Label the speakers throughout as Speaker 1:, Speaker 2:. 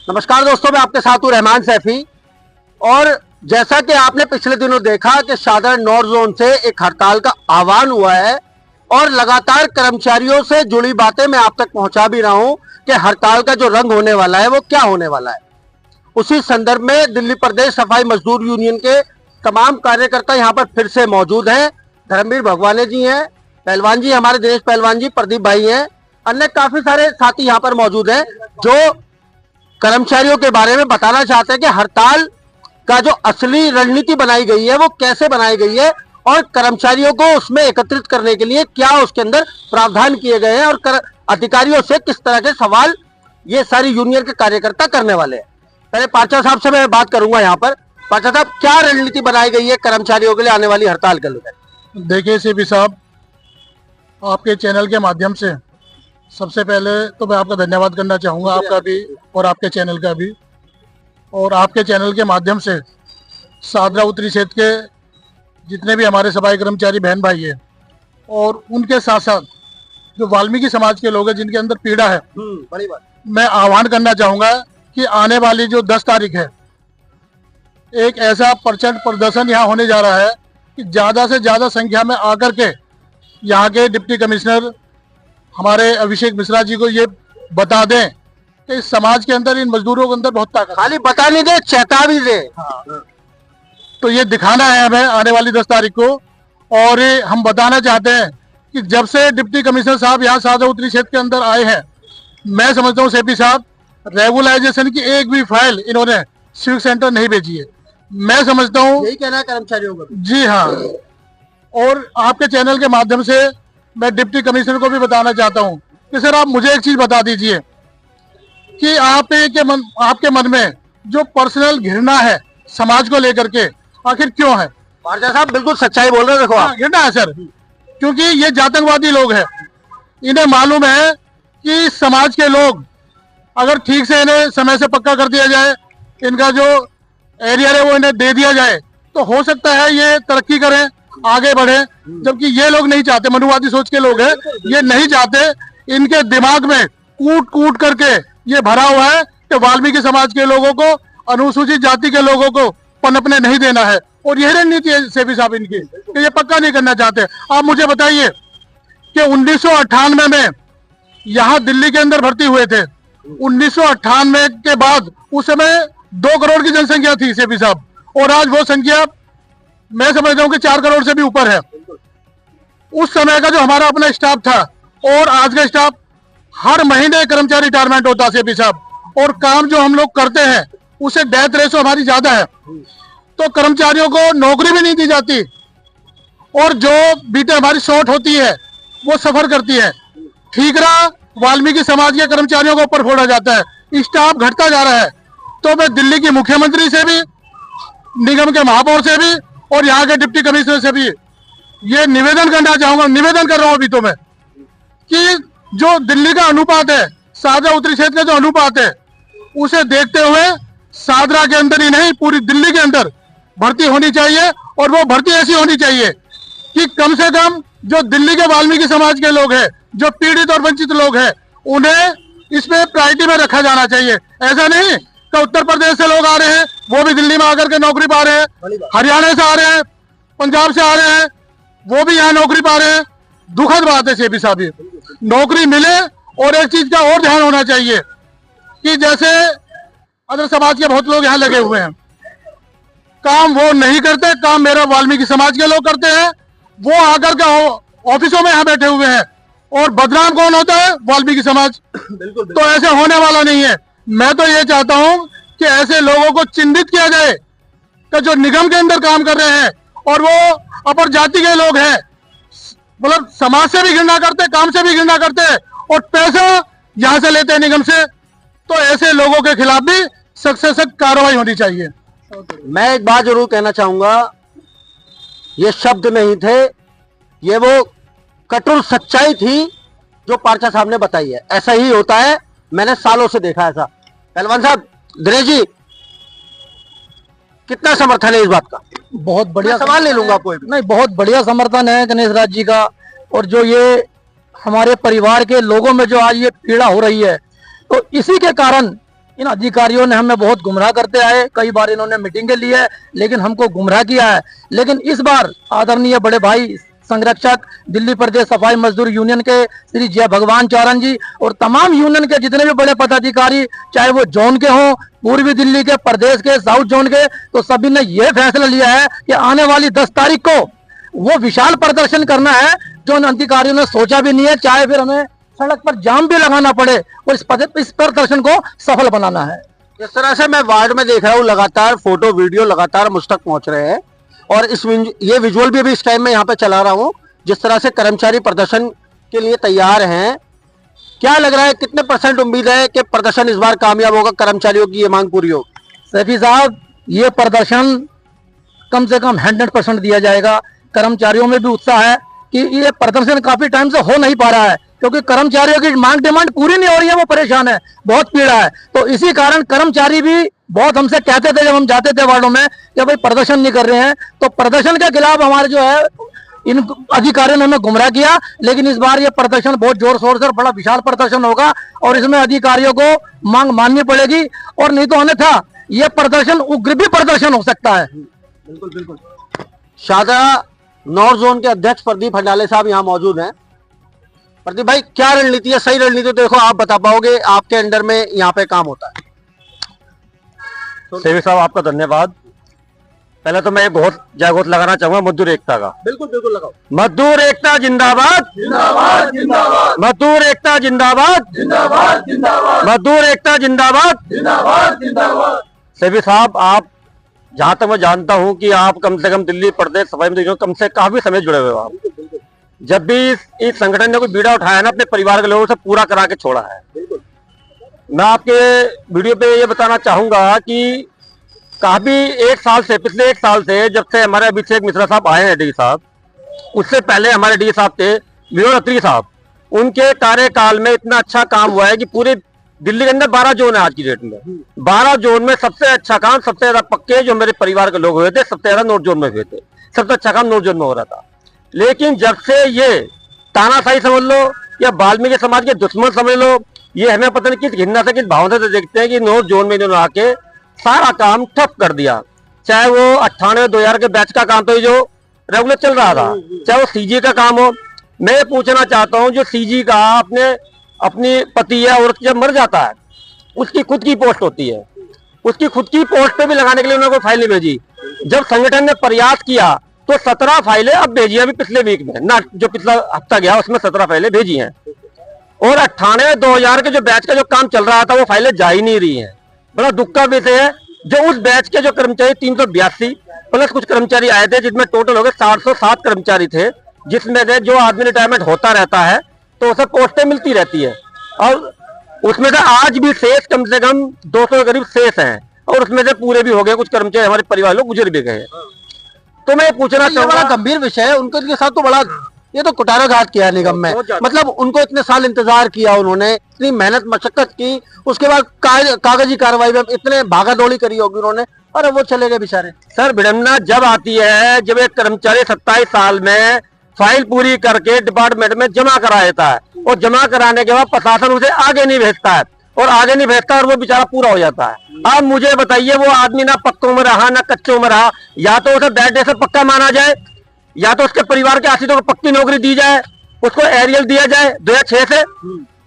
Speaker 1: नमस्कार दोस्तों, मैं आपके साथ हूं रहमान सैफी। और जैसा कि आपने पिछले दिनों देखा कि शाहदरा नॉर्थ जोन से एक हड़ताल का आह्वान हुआ है और लगातार कर्मचारियों से जुड़ी बातें मैं आप तक पहुंचा भी रहा हूं कि हड़ताल का जो रंग होने वाला है वो क्या होने वाला है। उसी संदर्भ में दिल्ली प्रदेश सफाई मजदूर यूनियन के तमाम कार्यकर्ता यहां पर फिर से मौजूद हैं। धर्मवीर भगवाने जी हैं, पहलवान जी, हमारे दिनेश पहलवान जी, प्रदीप भाई हैं, अन्य काफी सारे साथी यहां पर मौजूद हैं जो कर्मचारियों के बारे में बताना चाहते हैं कि हड़ताल का जो असली रणनीति बनाई गई है वो कैसे बनाई गई है और कर्मचारियों को उसमें एकत्रित करने के लिए क्या उसके अंदर प्रावधान किए गए हैं और अधिकारियों से किस तरह के सवाल ये सारी यूनियन के कार्यकर्ता करने वाले हैं। पहले पाचा साहब से मैं बात करूंगा यहाँ पर। पाचा साहब, क्या रणनीति बनाई गई है कर्मचारियों के लिए आने वाली हड़ताल के लिए?
Speaker 2: देखिए सीपी साहब, आपके चैनल के माध्यम से सबसे पहले तो मैं आपका धन्यवाद करना चाहूँगा, आपका भी और आपके चैनल का भी। और आपके चैनल के माध्यम से शाहदरा उत्तरी क्षेत्र के जितने भी हमारे सफाई कर्मचारी बहन भाई हैं और उनके साथ साथ जो वाल्मीकि समाज के लोग हैं जिनके अंदर पीड़ा है,
Speaker 1: बड़ी बात,
Speaker 2: मैं आह्वान करना चाहूँगा कि आने वाली जो 10 तारीख है एक ऐसा प्रचंड प्रदर्शन यहाँ होने जा रहा है कि ज़्यादा से ज़्यादा संख्या में आकर के यहाँ के डिप्टी कमिश्नर हमारे अभिषेक मिश्रा जी को ये बता दें कि इस समाज के अंदर, इन मजदूरों के अंदर बहुत ताकत,
Speaker 1: खाली बता नहीं दे, चेता भी दे।
Speaker 2: तो ये दिखाना है हमें आने वाली 10 तारीख को। और हम बताना चाहते हैं कि जब से डिप्टी कमिश्नर साहब यहाँ शाहदरा उत्तरी क्षेत्र के अंदर आए हैं, मैं समझता हूँ सेपी साहब, रेगुलाइजेशन की एक भी फाइल इन्होंने सिविक सेंटर नहीं भेजी है। मैं समझता हूँ,
Speaker 1: यही कहना है कर्मचारियों को।
Speaker 2: जी हाँ। और आपके चैनल के माध्यम से मैं डिप्टी कमिश्नर को भी बताना चाहता हूँ कि सर आप मुझे एक चीज बता दीजिए कि आपके मन में जो पर्सनल घृणा है समाज को लेकर के, आखिर क्यों है?
Speaker 1: पाचा साहब बिल्कुल सच्चाई बोल रहे हैं। देखो आप,
Speaker 2: घृणा है सर, क्योंकि ये जातकवादी लोग हैं। इन्हें मालूम है कि समाज के लोग अगर ठीक से इन्हें समय से पक्का कर दिया जाए, इनका जो एरिया है वो इन्हें दे दिया जाए, तो हो सकता है ये तरक्की करें, आगे बढ़े। जबकि ये लोग नहीं चाहते, मनुवादी सोच के लोग हैं, ये नहीं चाहते। इनके दिमाग में कूट कूट करके ये भरा हुआ है कि वाल्मीकि समाज के लोगों को, अनुसूचित जाति के लोगों को पनपने नहीं देना है। और यही रणनीति है सेबी साहब इनकी कि ये पक्का नहीं करना चाहते। आप मुझे बताइए कि 1998 में यहाँ दिल्ली के अंदर भर्ती हुए थे। 1998 के बाद उस समय 2 करोड़ की जनसंख्या थी सेबी साहब, और आज वो संख्या मैं समझता हूँ कि 4 करोड़ से भी ऊपर है। उस समय का जो हमारा अपना स्टाफ था और आज का स्टाफ, हर महीने कर्मचारी रिटायरमेंट होता है सेपी साहब, और काम जो हम लोग करते हैं उससे डेथ रेशो हमारी ज्यादा है, तो कर्मचारियों को नौकरी भी नहीं दी जाती और जो बीटें हमारी शॉर्ट होती है वो सफर करती है। ठीकरा वाल्मीकि समाज के कर्मचारियों को ऊपर फोड़ा जाता है, स्टाफ घटता जा रहा है। तो मैं दिल्ली के मुख्यमंत्री से भी, निगम के महापौर से भी और यहाँ के डिप्टी कमिश्नर से भी ये निवेदन करना चाहूंगा, निवेदन कर रहा हूं अभी तो मैं, कि जो दिल्ली का अनुपात है, शाहदरा उत्तरी क्षेत्र का जो अनुपात है, उसे देखते हुए शाहदरा के अंदर ही नहीं पूरी दिल्ली के अंदर भर्ती होनी चाहिए। और वो भर्ती ऐसी होनी चाहिए कि कम से कम जो दिल्ली के वाल्मीकि समाज के लोग हैं, जो पीड़ित और वंचित लोग हैं, उन्हें इसमें प्रायोरिटी में रखा जाना चाहिए। ऐसा नहीं कि उत्तर प्रदेश से लोग आ रहे हैं, वो भी दिल्ली में आकर के नौकरी पा रहे हैं, हरियाणा से आ रहे हैं, पंजाब से आ रहे हैं, वो भी यहाँ नौकरी पा रहे हैं। दुखद बात है सेबी साहब, नौकरी मिले। और एक चीज का और ध्यान होना चाहिए कि जैसे अदर समाज के बहुत लोग यहाँ लगे हुए हैं, काम वो नहीं करते, काम मेरा वाल्मीकि समाज के लोग करते हैं। वो आकर के ऑफिसों में यहाँ बैठे हुए हैं, और बदनाम कौन होता है? वाल्मीकि समाज। बिल्कुल। तो ऐसे होने वाला नहीं है। मैं तो ये चाहता हूँ कि ऐसे लोगों को चिन्हित किया जाए कि जो निगम के अंदर काम कर रहे हैं और वो अपर जाति के लोग हैं, मतलब समाज से भी घृणा करते, काम से भी घृणा करते हैं और पैसा यहाँ से लेते हैं निगम से, तो ऐसे लोगों के खिलाफ भी सख्त से सख्त कार्रवाई होनी चाहिए।
Speaker 1: मैं एक बात जरूर कहना चाहूंगा, ये शब्द नहीं थे, ये वो कठोर सच्चाई थी जो पार्चा साहब ने बताई है। ऐसा ही होता है, मैंने सालों से देखा ऐसा। पहलवान साहब, दिनेश जी, कितना समर्थन है इस बात का?
Speaker 3: बहुत बढ़िया
Speaker 1: सवाल ले लूंगा, कोई
Speaker 3: नहीं, बहुत बढ़िया समर्थन है गणेश राज जी का। और जो ये हमारे परिवार के लोगों में जो आज ये पीड़ा हो रही है, तो इसी के कारण इन अधिकारियों ने हमें बहुत गुमराह करते आए, कई बार इन्होंने मीटिंगें ली है लेकिन हमको गुमराह किया है। लेकिन इस बार आदरणीय बड़े भाई संरक्षक दिल्ली प्रदेश सफाई मजदूर यूनियन के श्री जय भगवान चौरन जी और तमाम यूनियन के जितने भी बड़े पदाधिकारी, चाहे वो जोन के हों, पूर्वी दिल्ली के, प्रदेश के, साउथ जोन के, तो सभी ने यह फैसला लिया है कि आने वाली 10 तारीख को वो विशाल प्रदर्शन करना है जो उन अधिकारियों ने सोचा भी नहीं है, चाहे फिर हमें सड़क पर जाम भी लगाना पड़े और इस प्रदर्शन को सफल बनाना है।
Speaker 1: इस तरह से मैं वार्ड में देख रहा हूँ लगातार फोटो वीडियो लगातार मुझ तक पहुंच रहे हैं और ये विजुअल भी अभी इस टाइम में यहाँ पे चला रहा हूँ। जिस तरह से कर्मचारी प्रदर्शन के लिए तैयार हैं, क्या लग रहा है कितने % उम्मीद है कि प्रदर्शन इस बार कामयाब होगा, कर्मचारियों की ये मांग पूरी होगी?
Speaker 3: सैफी साहब, ये प्रदर्शन कम से कम 100% दिया जाएगा। कर्मचारियों में भी उत्साह है कि ये प्रदर्शन काफी टाइम से हो नहीं पा रहा है क्योंकि कर्मचारियों की मांग डिमांड पूरी नहीं हो रही है, वो परेशान है, बहुत पीड़ा है। तो इसी कारण कर्मचारी भी बहुत हमसे कहते थे जब हम जाते थे वार्डों में कि भाई प्रदर्शन नहीं कर रहे हैं, तो प्रदर्शन के खिलाफ हमारे जो है इन अधिकारियों ने हमें गुमराह किया। लेकिन इस बार ये प्रदर्शन बहुत जोर शोर से बड़ा विशाल प्रदर्शन होगा और इसमें अधिकारियों को मांग माननी पड़ेगी और नहीं तो अन्यथा ये प्रदर्शन उग्र भी प्रदर्शन हो सकता है।
Speaker 1: बिल्कुल बिल्कुल। शाहदरा नॉर्थ जोन के अध्यक्ष प्रदीप हंडाले साहब यहाँ मौजूद हैं। प्रदीप भाई, क्या रणनीति है, सही रणनीति तो देखो आप बता पाओगे, आपके अंडर में यहाँ पे काम होता है।
Speaker 4: सेवी साहब, आपका धन्यवाद। पहले तो मैं बहुत जयघोष लगाना चाहूंगा मजदूर एकता का।
Speaker 1: बिल्कुल बिल्कुल लगाओ।
Speaker 4: मजदूर एकता जिंदाबाद,
Speaker 1: जिंदाबाद जिंदाबाद।
Speaker 4: मजदूर एकता जिंदाबाद,
Speaker 1: जिंदाबाद जिंदाबाद।
Speaker 4: मजदूर एकता जिंदाबाद,
Speaker 1: जिंदाबाद जिंदाबाद।
Speaker 4: सेवी साहब, आप जहां तक मैं जानता हूं कि आप कम से कम दिल्ली प्रदेश सफाई में कम से काफी समय जुड़े हुए हो आप। जब भी इस संगठन ने कोई बीड़ा उठाया ना, अपने परिवार के लोगों से पूरा करा के छोड़ा है। मैं आपके वीडियो पे ये बताना चाहूंगा कि काफी पिछले एक साल से जब से हमारे अभिषेक मिश्रा साहब आए हैं डी साहब, उससे पहले हमारे डी साहब थे विनोद अत्री साहब, उनके कार्यकाल में इतना अच्छा काम हुआ है कि पूरे दिल्ली के अंदर 12 जोन है आज की डेट में। 12 जोन में सबसे अच्छा काम, सबसे ज्यादा पक्के जो मेरे परिवार के लोग हुए थे, सबसे ज्यादा नॉर्थ जोन में हुए थे। सबसे अच्छा काम नॉर्थ जोन में हो रहा था। लेकिन जब से ये तानाशाही समझ लो या वाल्मीकि समाज के दुश्मन समझ लो, ये हमें पता नहीं किस घृणा से, किस भावना से देखते हैं कि नॉर्थ जोन में इन्होंने आके सारा काम ठप कर दिया। चाहे वो 98-2000 के बैच का काम तो जो रेगुलर चल रहा था, चाहे वो सीजी का काम हो। मैं ये पूछना चाहता हूँ, जो सीजी का अपनी पति या औरत जब मर जाता है, उसकी खुद की पोस्ट होती है, उसकी खुद की पोस्ट पे भी लगाने के लिए उन्होंने कोई फाइल नहीं भेजी। जब संगठन ने प्रयास किया तो 17 फाइलें अब भेजी अभी पिछले वीक में ना, जो पिछला हफ्ता गया उसमें 17 फाइलें भेजी हैं। और 98-2000 के जो बैच का जो काम चल रहा था वो फाइलें जा ही नहीं रही हैं। बड़ा दुख का विषय है, जो उस बैच के जो कर्मचारी 382 प्लस कुछ कर्मचारी आए थे, जिसमें टोटल हो गए 707 कर्मचारी थे, जिसमें से जो आदमी रिटायरमेंट होता रहता है तो उसे पोस्टें मिलती रहती है और उसमें से आज भी शेष कम से कम 200 के करीब शेष हैं और उसमें से पूरे भी हो गए, कुछ कर्मचारी हमारे परिवार लोग गुजर भी गए। तो मैं पूछना चाहूंगा,
Speaker 1: बड़ा गंभीर विषय है, उनके साथ तो बड़ा ये तो कुटाराघात किया निगम में। मतलब उनको इतने साल इंतजार किया, उन्होंने इतनी मेहनत मशक्कत की, उसके बाद कागजी कार्रवाई में इतने भागा दौड़ी करी होगी उन्होंने, और वो चले गए बेचारे।
Speaker 4: सर, विडम्बना जब आती है जब एक कर्मचारी 27 साल में फाइल पूरी करके डिपार्टमेंट में जमा करा देता है और जमा कराने के बाद प्रशासन उसे आगे नहीं भेजता है और आगे नहीं भेजता और वो बेचारा पूरा हो जाता है। अब मुझे बताइए, वो आदमी ना पक्कों में रहा ना कच्चों में रहा, या तो उसे बैड डे से पक्का माना जाए या तो उसके परिवार के आश्रितों को पक्की नौकरी दी जाए, उसको एरियल दिया जाए 2006 से।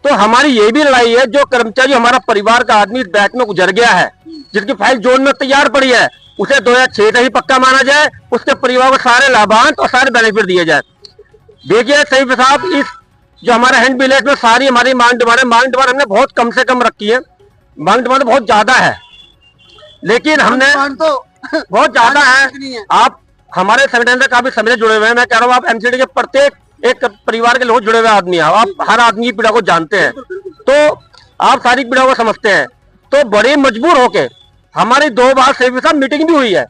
Speaker 4: तो हमारी ये भी लड़ाई है, जो कर्मचारी हमारा परिवार का आदमी इस बैच में गुजर गया है, जिसकी फाइल जोन में तैयार पड़ी है, उसे 2006 से ही पक्का माना जाए, उसके परिवार को सारे लाभांश और सारे बेनिफिट दिए जाए। देखिए सही साहब, इस जो हमारा हैंड बिल है इसमें सारी हमारी मांग डिमांड हमने बहुत कम से कम रखी है। मांग डिमांड बहुत ज्यादा है, लेकिन हमने
Speaker 1: तो
Speaker 4: बहुत ज्यादा है। आप हमारे संगठन से काफी समय जुड़े हुए हैं, मैं कह रहा हूँ आप एमसीडी के प्रत्येक एक परिवार के लोग जुड़े हुए आदमी हैं, आप हर आदमी की पीड़ा को जानते हैं, तो आप सारी पीड़ा को समझते हैं। तो बड़े मजबूर होके हमारी 2 बार सेवी साहब मीटिंग भी हुई है,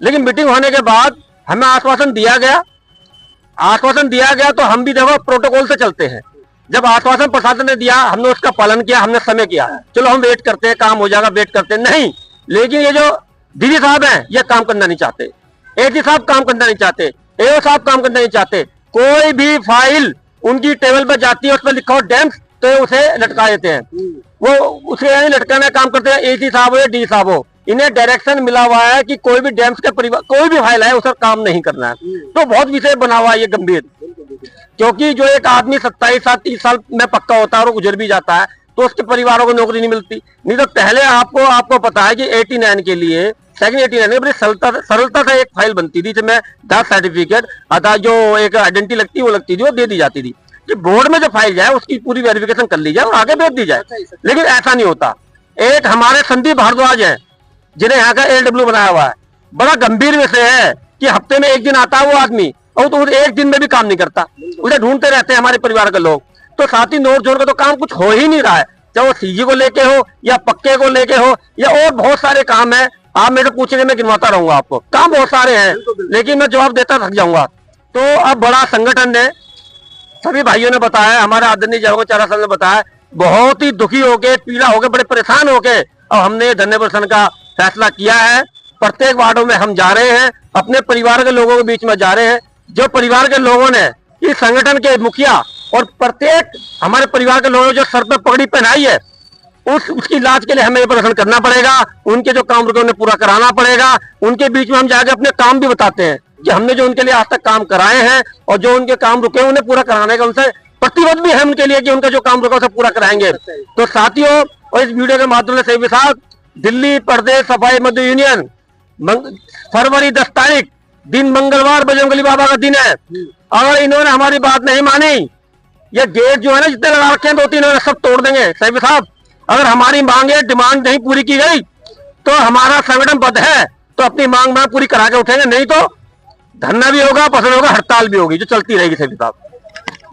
Speaker 4: लेकिन मीटिंग होने के बाद हमें आश्वासन दिया गया तो हम भी देखो प्रोटोकॉल से चलते हैं। जब आश्वासन प्रशासन ने दिया, हमने उसका पालन किया, हमने समय किया, चलो हम वेट करते हैं, काम हो जाएगा, वेट करते हैं, नहीं। लेकिन ये जो दीदी साहब हैं ये काम करना नहीं चाहते, एडी साहब काम करना नहीं चाहते, एओ साहब काम करना नहीं चाहते। कोई भी फाइल उनकी टेबल पर जाती है, उसमें लिखा हो डैम्स, तो उसे लटका देते हैं। वो उसके यहाँ लटकाने काम करते हैं, एसी साहब हो या डी साहब हो, इन्हें डायरेक्शन मिला हुआ है कि कोई भी डैम्स के परिवार कोई भी फाइल है उस पर काम नहीं करना है। तो बहुत विषय बना हुआ है ये गंभीर, क्योंकि जो एक आदमी 27 साल 30 साल में पक्का होता है और गुजर भी जाता है तो उसके परिवारों को नौकरी नहीं मिलती। नहीं तो पहले आपको पता है कि 89 के लिए सेकंड 89 में बड़ी सरलता से एक फाइल बनती थी, जिसमें 10 सर्टिफिकेट अथा जो एक आइडेंटिटी लगती वो लगती थी, वो दे दी जाती थी कि बोर्ड में जो फाइल जाए उसकी पूरी वेरिफिकेशन कर ली जाए और आगे भेज दी जाए। लेकिन ऐसा नहीं होता। एक हमारे संदीप भारद्वाज है जिन्हें यहाँ का LW बनाया हुआ है, बड़ा गंभीर विषय है कि हफ्ते में एक दिन आता है वो आदमी और तो एक दिन में भी काम नहीं करता, उसे ढूंढते रहते हैं हमारे परिवार के लोग। तो साथ ही नॉर्थ जोन का तो काम कुछ हो ही नहीं रहा है, चाहे वो सीजी को लेके हो या पक्के को लेके हो या और बहुत सारे काम है। आप मेरे को पूछेंगे मैं गिनवाता रहूंगा आपको, काम बहुत सारे हैं लेकिन मैं जवाब देता थक जाऊंगा। तो अब बड़ा संगठन ने, सभी भाइयों ने बताया, हमारे आदरणीय जवाहर चारा साहब ने बताया, बहुत ही दुखी होके पीड़ा होके बड़े परेशान होके अब हमने धरने प्रदर्शन का फैसला किया है। प्रत्येक वार्डों में हम जा रहे हैं, अपने परिवार के लोगों के बीच में जा रहे हैं। जो परिवार के लोगों ने इस संगठन के मुखिया और प्रत्येक हमारे परिवार के लोगों ने जो सर पर पगड़ी पहनाई है उसकी इलाज के लिए हमें ये प्रदर्शन करना पड़ेगा। उनके जो काम रुके उन्हें पूरा कराना पड़ेगा। उनके बीच में हम जाकर अपने काम भी बताते हैं कि हमने जो उनके लिए आज तक काम कराए हैं और जो उनके काम रुके उन्हें पूरा कराने का उनसे प्रतिबद्ध भी है उनके लिए कि उनका जो काम रुका उसे पूरा कराएंगे। तो साथियों, और इस वीडियो के माध्यम से भी साथ दिल्ली प्रदेश सफाई मजदूर यूनियन फरवरी 10 तारीख दिन मंगलवार बजरंगबली बाबा का दिन है। अगर इन्होंने हमारी बात नहीं मानी, ये गेट जो है ना जितने लगा रखे हैं 2-3 सब तोड़ देंगे। साहिब साहब, अगर हमारी मांगे डिमांड नहीं पूरी की गई तो हमारा संगठन बद्ध है, तो अपनी मांग पूरी करा के उठेंगे, नहीं तो धरना भी होगा, पसंद होगा, हड़ताल भी होगी जो चलती रहेगी। साहिब साहब,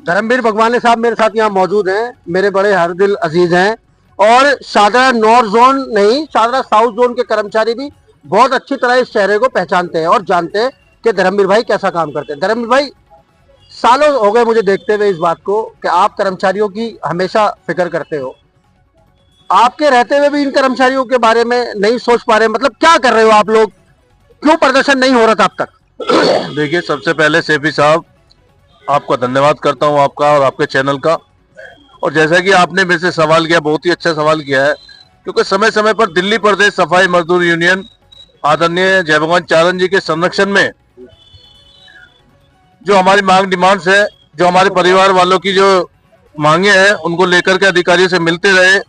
Speaker 1: धर्मवीर भगवाने साहब मेरे साथ यहाँ मौजूद हैं, मेरे बड़े हरदिल अजीज हैं और शादरा नॉर्थ जोन नहीं शादरा साउथ जोन के कर्मचारी भी बहुत अच्छी तरह इस चेहरे को पहचानते हैं और जानते हैं कि धर्मवीर भाई कैसा काम करते हैं। धर्मवीर भाई, सालों हो गए मुझे देखते हुए इस बात को कि आप कर्मचारियों की हमेशा फिक्र करते हो। आपके रहते हुए भी इन कर्मचारियों के बारे में नहीं सोच पा रहे, मतलब क्या कर रहे हो आप लोग? क्यों प्रदर्शन नहीं हो रहा था अब तक?
Speaker 5: देखिए, सबसे पहले सेफी साहब आपका धन्यवाद करता हूं, आपका और आपके चैनल का। और जैसा कि आपने मेरे से सवाल किया, बहुत ही अच्छा सवाल किया है, क्योंकि समय समय पर दिल्ली प्रदेश सफाई मजदूर यूनियन आदरणीय जय भगवान चारण जी के संरक्षण में जो हमारी मांग डिमांड्स है, जो हमारे परिवार वालों की जो मांगे हैं, उनको लेकर के अधिकारियों से मिलते रहे।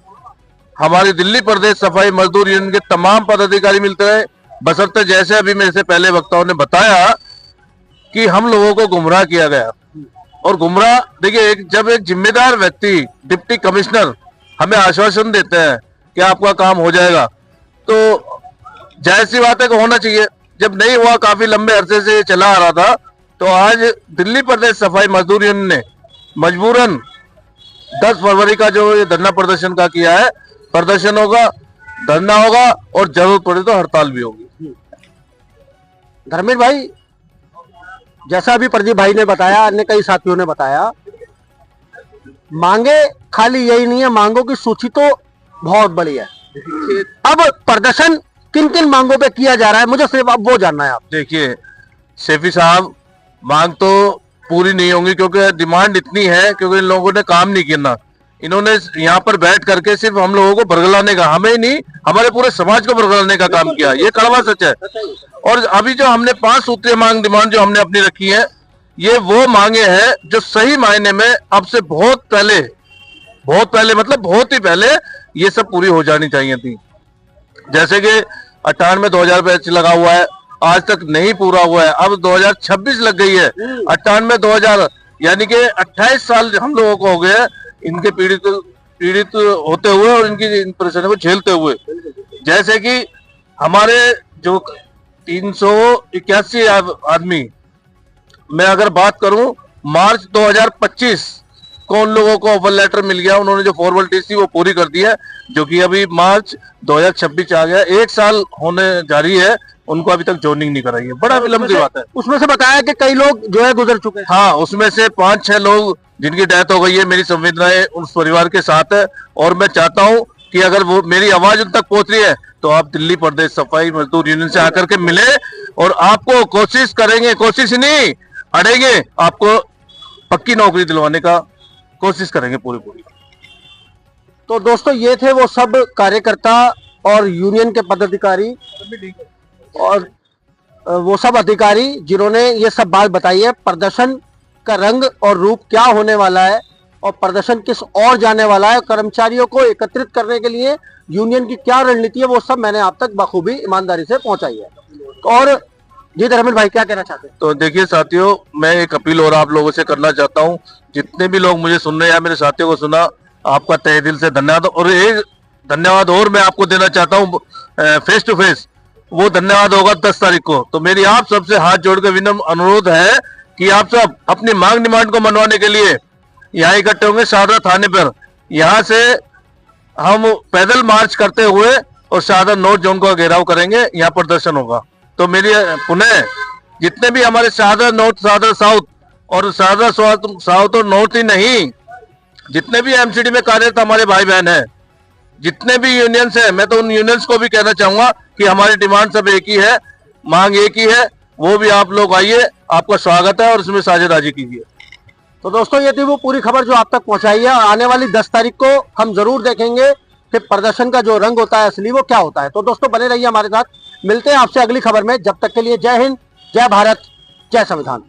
Speaker 5: हमारी दिल्ली प्रदेश सफाई मजदूर यूनियन के तमाम पदाधिकारी मिलते रहे, बशर्ते जैसे अभी मेरे से पहले वक्ताओं ने बताया कि हम लोगों को गुमराह किया गया। और गुमराह, देखिए, जब एक जिम्मेदार व्यक्ति डिप्टी कमिश्नर हमें आश्वासन देते हैं कि आपका काम हो जाएगा, तो जाहिर सी बात है कि होना चाहिए। जब नहीं हुआ, काफी लंबे अरसे से चला आ रहा था, तो आज दिल्ली प्रदेश सफाई मजदूर यूनियन ने मजबूरन 10 फरवरी का जो ये धरना प्रदर्शन का किया है, प्रदर्शन होगा, धरना होगा और जरूरत पड़े तो हड़ताल भी होगी।
Speaker 1: धर्मेंद्र भाई, जैसा अभी प्रदीप भाई ने बताया, अन्य कई साथियों ने बताया, मांगे खाली यही नहीं है, मांगों की सूची तो बहुत बड़ी है। अब प्रदर्शन किन किन मांगों पे किया जा रहा है, मुझे सिर्फ अब वो जानना है। आप
Speaker 5: देखिए सेफी साहब, मांग तो पूरी नहीं होंगी क्योंकि डिमांड इतनी है, क्योंकि इन लोगों ने काम नहीं किया। इन्होंने यहाँ पर बैठ करके सिर्फ हम लोगों को बरगलाने का, हमें नहीं हमारे पूरे समाज को बरगलाने का काम किया, ये कड़वा सच है। और अभी जो हमने 5 सूत्रीय मांग डिमांड जो हमने अपनी रखी है, ये वो मांगे हैं जो सही मायने में अब से बहुत पहले मतलब बहुत ही पहले ये सब पूरी हो जानी चाहिए थी। जैसे कि 98-2000 बैच लगा हुआ है, आज तक नहीं पूरा हुआ है, अब 2026 लग गई है। 98-2000 यानी कि 28 साल हम लोगों को हो गए इनके पीड़ित होते हुए और इनकी इन परेशानियों को झेलते हुए। जैसे कि हमारे जो 381 आदमी, मैं अगर बात करूं, मार्च 2025 को उन लोगों को ऑफर लेटर मिल गया, उन्होंने जो फॉर्मेलिटीज थी वो पूरी कर दी है, जो कि अभी मार्च 2026 आ गया, 1 साल होने जा रही है, उनको अभी तक ज्वाइनिंग नहीं कराई है। बड़ा विलंब की बात है।
Speaker 1: उसमें से बताया कि कई लोग जो है गुजर चुके हैं।
Speaker 5: हाँ, उसमें से 5-6 लोग जिनकी डेथ हो गई है। मेरी संवेदनाएं उस परिवार के साथ है और मैं चाहता हूं कि अगर वो मेरी आवाज उन तक पहुंच रही है तो आप दिल्ली प्रदेश सफाई मजदूर यूनियन से आकर के मिले और आपको कोशिश करेंगे, कोशिश नहीं अड़ेंगे, आपको पक्की नौकरी दिलवाने का कोशिश करेंगे पूरी।
Speaker 1: तो दोस्तों ये थे वो सब कार्यकर्ता और यूनियन के पदाधिकारी और वो सब अधिकारी जिन्होंने ये सब बात बताई है। प्रदर्शन का रंग और रूप क्या होने वाला है और प्रदर्शन किस ओर जाने वाला है, कर्मचारियों को एकत्रित करने के लिए यूनियन की क्या रणनीति है, वो सब मैंने आप तक बखूबी ईमानदारी से पहुंचाई है। और जी धर्मेंद्र भाई क्या कहना चाहते हैं?
Speaker 5: तो देखिए साथियों, मैं एक अपील और आप लोगों से करना चाहता हूं, जितने भी लोग मुझे सुन रहे हैं, मेरे साथियों को सुना, आपका तहे दिल से धन्यवाद। और एक धन्यवाद और मैं आपको देना चाहता हूं फेस टू फेस, वो धन्यवाद होगा 10 तारीख को। तो मेरी आप सबसे हाथ जोड़कर विनम्र अनुरोध है कि आप सब अपनी मांग डिमांड को मनवाने के लिए यहाँ इकट्ठे होंगे शारदा थाने पर। यहाँ से हम पैदल मार्च करते हुए और शारदा नॉर्थ जोन का घेराव करेंगे, यहाँ प्रदर्शन होगा। तो मेरी पुनः जितने भी हमारे शारदा नॉर्थ, शारदा साउथ और शारदा साउथ और नॉर्थ ही नहीं, जितने भी एमसीडी में कार्यरत हमारे भाई बहन हैं, जितने भी यूनियंस हैं, मैं तो उन यूनियंस को भी कहना चाहूंगा कि हमारी डिमांड सब एक ही है, मांग एक ही है, वो भी आप लोग आइए, आपका स्वागत है और उसमें साझेदारी कीजिए।
Speaker 1: तो दोस्तों ये थी वो पूरी खबर जो आप तक पहुंचाई है। आने वाली 10 तारीख को हम जरूर देखेंगे कि प्रदर्शन का जो रंग होता है असली वो क्या होता है। तो दोस्तों बने रहिए हमारे साथ, मिलते हैं आपसे अगली खबर में। जब तक के लिए जय हिंद, जय भारत, जय संविधान।